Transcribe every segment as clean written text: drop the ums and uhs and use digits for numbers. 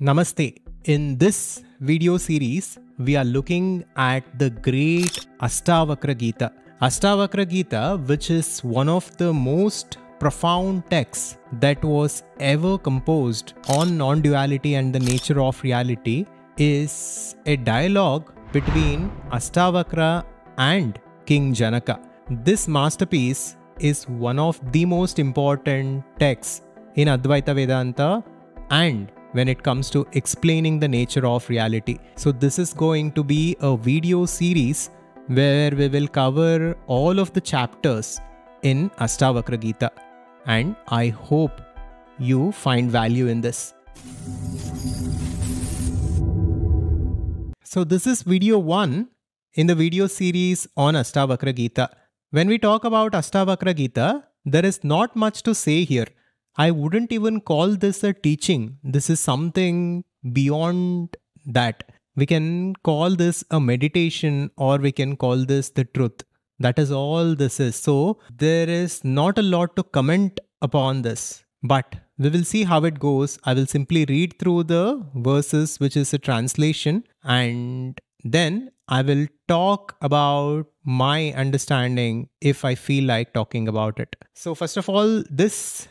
Namaste. In this video series, we are looking at the great Ashtavakra Gita. Ashtavakra Gita, which is one of the most profound texts that was ever composed on non-duality and the nature of reality, is a dialogue between Ashtavakra and King Janaka. This masterpiece is one of the most important texts in Adhvaitha Vedanta and when it comes to explaining the nature of reality. So this is going to be a video series where we will cover all of the chapters in Ashtavakra Gita, and I hope you find value in this. So this is video 1 in the video series on Ashtavakra Gita. When we talk about Ashtavakra Gita, there is not much to say here. I wouldn't even call this a teaching. This is something beyond that. We can call this a meditation, or we can call this the truth. That is all this is. So there is not a lot to comment upon this, but we will see how it goes. I will simply read through the verses, which is a translation, and then I will talk about my understanding if I feel like talking about it. So first of all, this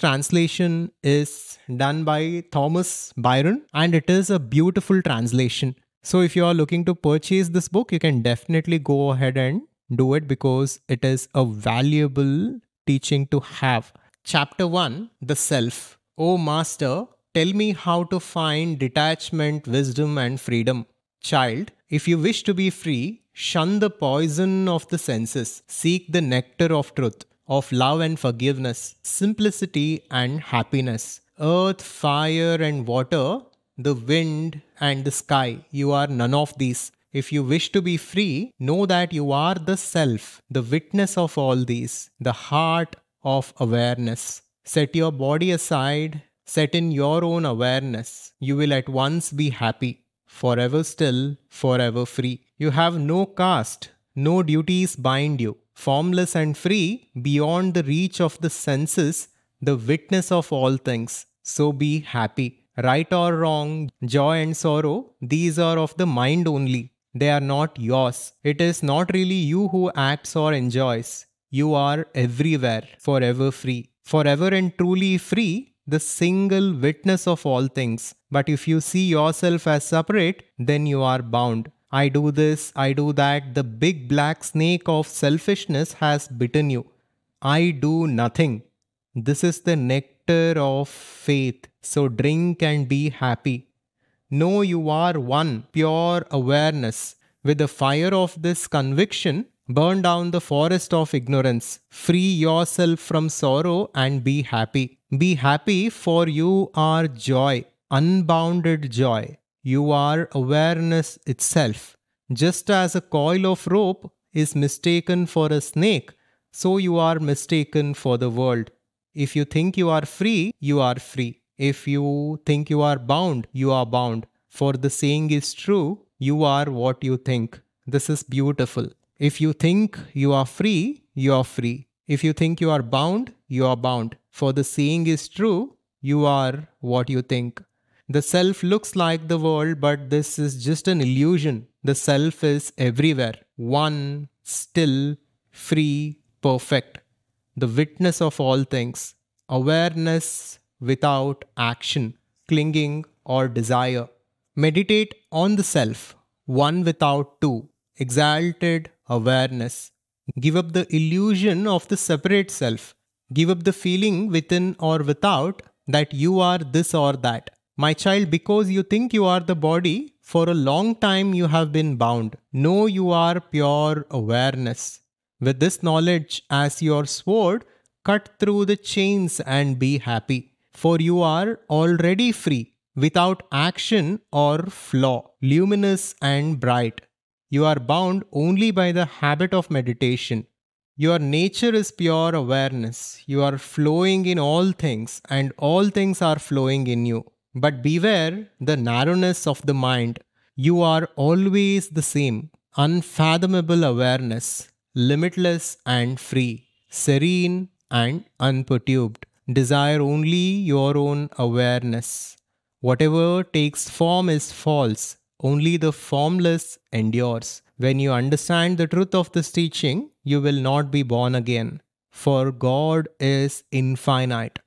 translation is done by Thomas Byron, and it is a beautiful translation. So if you are looking to purchase this book, you can definitely go ahead and do it because it is a valuable teaching to have. Chapter 1, The Self. O Master, tell me how to find detachment, wisdom and freedom. Child, if you wish to be free, shun the poison of the senses. Seek the nectar of truth, of love and forgiveness, simplicity and happiness. Earth, fire and water, the wind and the sky. You are none of these. If you wish to be free, know that you are the self, the witness of all these, the heart of awareness. Set your body aside, set in your own awareness. You will at once be happy. Forever still, forever free. You have no caste, no duties bind you. Formless and free, beyond the reach of the senses, the witness of all things. So be happy. Right or wrong, joy and sorrow, these are of the mind only. They are not yours. It is not really you who acts or enjoys. You are everywhere, forever free. Forever and truly free, the single witness of all things. But if you see yourself as separate, then you are bound. I do this, I do that. The big black snake of selfishness has bitten you. I do nothing. This is the nectar of faith. So drink and be happy. Know you are one, pure awareness. With the fire of this conviction, burn down the forest of ignorance. Free yourself from sorrow and be happy. Be happy, for you are joy, unbounded joy. You are awareness itself. Just as a coil of rope is mistaken for a snake, so you are mistaken for the world. If you think you are free, you are free. If you think you are bound, you are bound. For the saying is true, you are what you think. This is beautiful. If you think you are free, you are free. If you think you are bound, you are bound. For the saying is true, you are what you think. The self looks like the world, but this is just an illusion. The self is everywhere. One, still, free, perfect. The witness of all things. Awareness without action, clinging or desire. Meditate on the self. One without two. Exalted awareness. Give up the illusion of the separate self. Give up the feeling within or without that you are this or that. My child, because you think you are the body, for a long time you have been bound. Know you are pure awareness. With this knowledge as your sword, cut through the chains and be happy. For you are already free, without action or flaw, luminous and bright. You are bound only by the habit of meditation. Your nature is pure awareness. You are flowing in all things, and all things are flowing in you. But beware the narrowness of the mind. You are always the same, unfathomable awareness, limitless and free, serene and unperturbed. Desire only your own awareness. Whatever takes form is false. Only the formless endures. When you understand the truth of this teaching, you will not be born again. For God is infinite,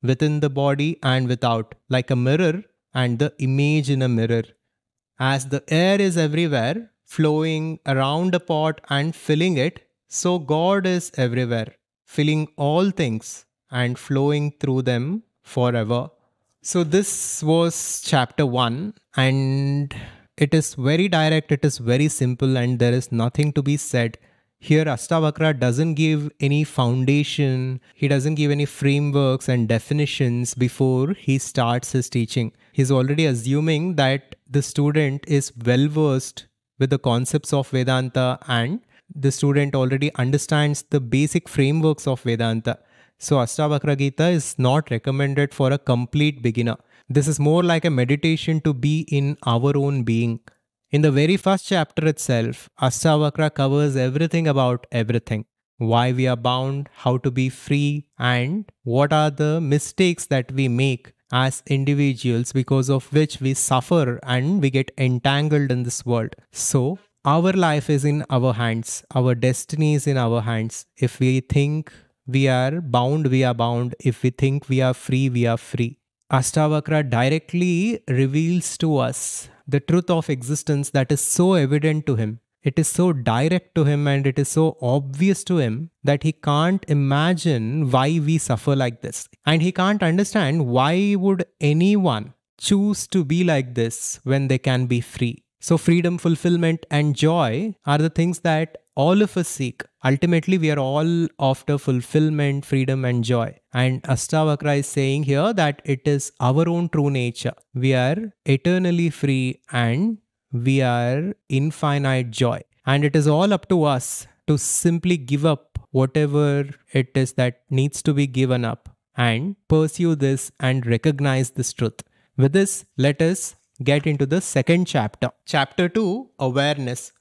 within the body and without, like a mirror and the image in a mirror. As the air is everywhere, flowing around a pot and filling it, so God is everywhere, filling all things and flowing through them forever. So, this was chapter 1, and it is very direct, it is very simple, and there is nothing to be said. Here, Ashtavakra doesn't give any foundation, he doesn't give any frameworks and definitions before he starts his teaching. He's already assuming that the student is well versed with the concepts of Vedanta and the student already understands the basic frameworks of Vedanta. So, Ashtavakra Gita is not recommended for a complete beginner. This is more like a meditation to be in our own being. In the very first chapter itself, Ashtavakra covers everything about everything. Why we are bound, how to be free, and what are the mistakes that we make as individuals because of which we suffer and we get entangled in this world. So, our life is in our hands. Our destiny is in our hands. If we think we are bound, we are bound. If we think we are free, we are free. Ashtavakra directly reveals to us the truth of existence that is so evident to him. It is so direct to him and it is so obvious to him that he can't imagine why we suffer like this. And he can't understand why would anyone choose to be like this when they can be free. So freedom, fulfillment and joy are the things that all of us seek. Ultimately, we are all after fulfillment, freedom and joy. And Ashtavakra is saying here that it is our own true nature. We are eternally free and we are infinite joy. And it is all up to us to simply give up whatever it is that needs to be given up and pursue this and recognize this truth. With this, let us get into the second chapter. Chapter 2, Awareness.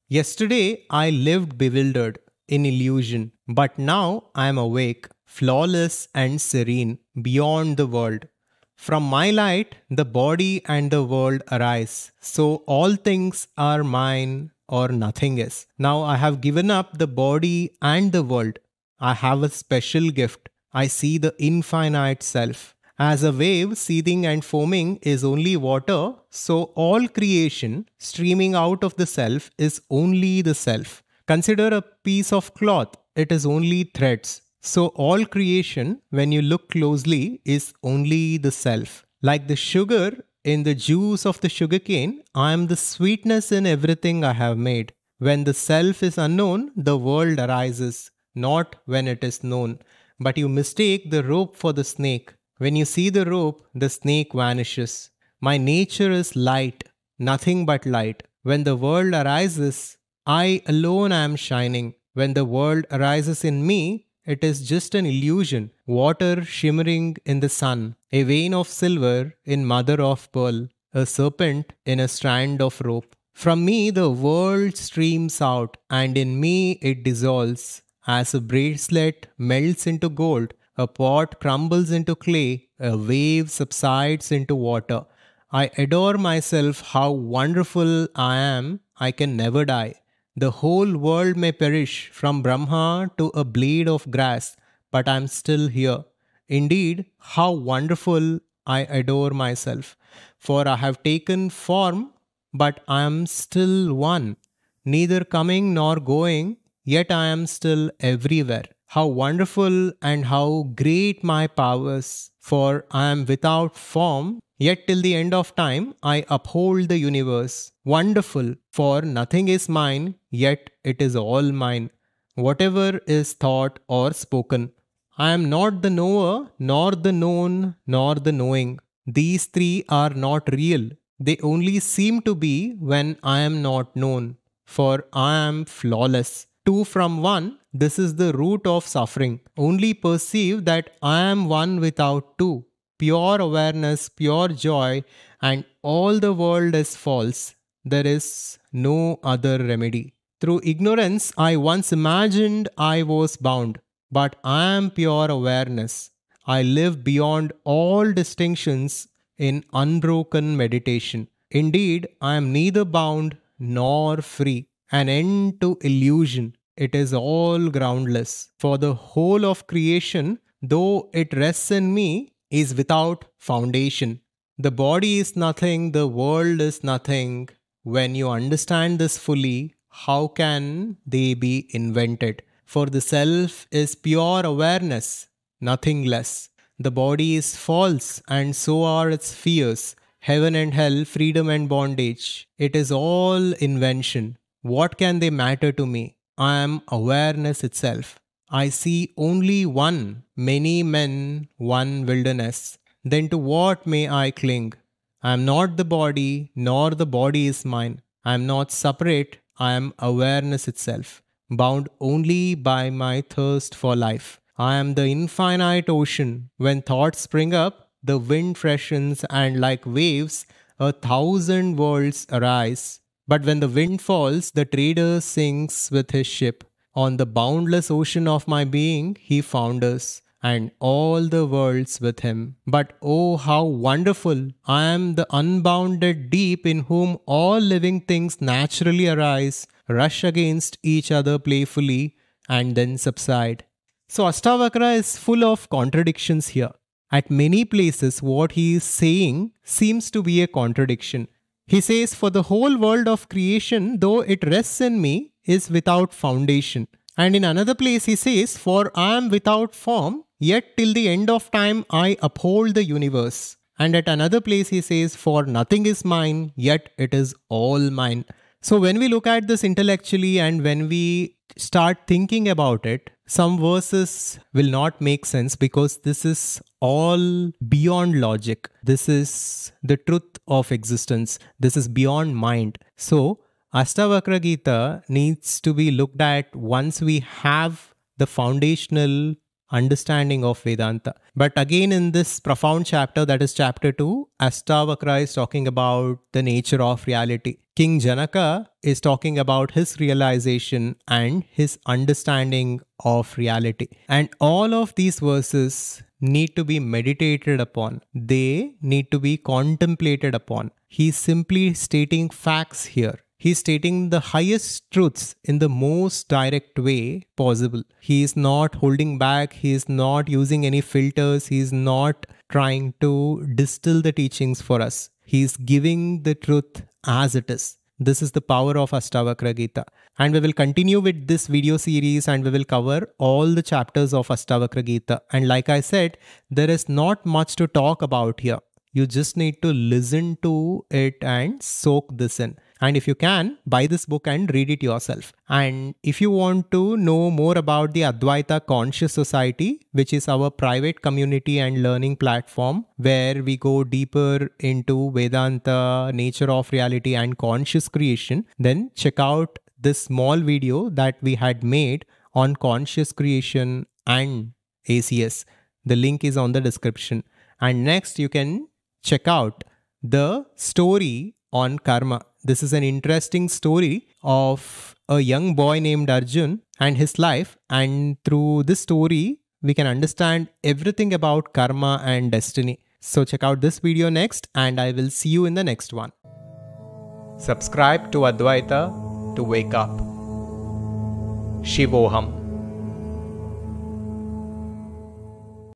Yesterday, I lived bewildered in illusion, but now I am awake, flawless and serene, beyond the world. From my light, the body and the world arise. So all things are mine or nothing is. Now I have given up the body and the world. I have a special gift. I see the infinite self. As a wave seething and foaming is only water, so all creation streaming out of the self is only the self. Consider a piece of cloth. It is only threads. So all creation, when you look closely, is only the self. Like the sugar in the juice of the sugarcane, I am the sweetness in everything I have made. When the self is unknown, the world arises, not when it is known. But you mistake the rope for the snake. When you see the rope, the snake vanishes. My nature is light, nothing but light. When the world arises, I alone am shining. When the world arises in me, it is just an illusion, water shimmering in the sun, a vein of silver in mother of pearl, a serpent in a strand of rope. From me the world streams out, and in me it dissolves. As a bracelet melts into gold, a pot crumbles into clay, a wave subsides into water. I adore myself, how wonderful I am, I can never die. The whole world may perish from Brahma to a blade of grass, but I am still here. Indeed, how wonderful I adore myself. For I have taken form, but I am still one, neither coming nor going, yet I am still everywhere. How wonderful and how great my powers, for I am without form, yet till the end of time I uphold the universe. Wonderful, for nothing is mine, yet it is all mine. Whatever is thought or spoken, I am not the knower, nor the known, nor the knowing. These three are not real. They only seem to be when I am not known, for I am flawless. Two from one, this is the root of suffering. Only perceive that I am one without two. Pure awareness, pure joy, and all the world is false. There is no other remedy. Through ignorance, I once imagined I was bound, but I am pure awareness. I live beyond all distinctions in unbroken meditation. Indeed, I am neither bound nor free, an end to illusion. It is all groundless. For the whole of creation, though it rests in me, is without foundation. The body is nothing, the world is nothing. When you understand this fully, how can they be invented? For the self is pure awareness, nothing less. The body is false, and so are its fears. Heaven and hell, freedom and bondage. It is all invention. What can they matter to me? I am awareness itself. I see only one, many men, one wilderness. Then to what may I cling? I am not the body, nor the body is mine. I am not separate, I am awareness itself, bound only by my thirst for life. I am the infinite ocean. When thoughts spring up, the wind freshens, and like waves, 1,000 worlds arise. But when the wind falls, the trader sinks with his ship. On the boundless ocean of my being, he founders, and all the worlds with him. But oh, how wonderful! I am the unbounded deep in whom all living things naturally arise, rush against each other playfully, and then subside. So Ashtavakra is full of contradictions here. At many places, what he is saying seems to be a contradiction. He says, for the whole world of creation, though it rests in me, is without foundation. And in another place he says, for I am without form, yet till the end of time I uphold the universe. And at another place he says, for nothing is mine, yet it is all mine. So when we look at this intellectually and when we start thinking about it, some verses will not make sense because this is all beyond logic. This is the truth of existence. This is beyond mind. So Ashtavakra Gita needs to be looked at once we have the foundational understanding of Vedanta. But again, in this profound chapter, that is chapter 2, Ashtavakra is talking about the nature of reality. King Janaka is talking about his realization and his understanding of reality. And all of these verses need to be meditated upon. They need to be contemplated upon. He's simply stating facts here. He's stating the highest truths in the most direct way possible. He is not holding back. He is not using any filters. He is not trying to distill the teachings for us. He is giving the truth as it is. This is the power of Ashtavakra Gita. And we will continue with this video series and we will cover all the chapters of Ashtavakra Gita. And like I said, there is not much to talk about here. You just need to listen to it and soak this in. And if you can, buy this book and read it yourself. And if you want to know more about the Adhvaitha Conscious Society, which is our private community and learning platform, where we go deeper into Vedanta, nature of reality and conscious creation, then check out this small video that we had made on conscious creation and ACS. The link is on the description. And next you can check out the story on karma. This is an interesting story of a young boy named Arjun and his life. And through this story, we can understand everything about karma and destiny. So check out this video next and I will see you in the next one. Subscribe to Adhvaitha to wake up. Shivoham.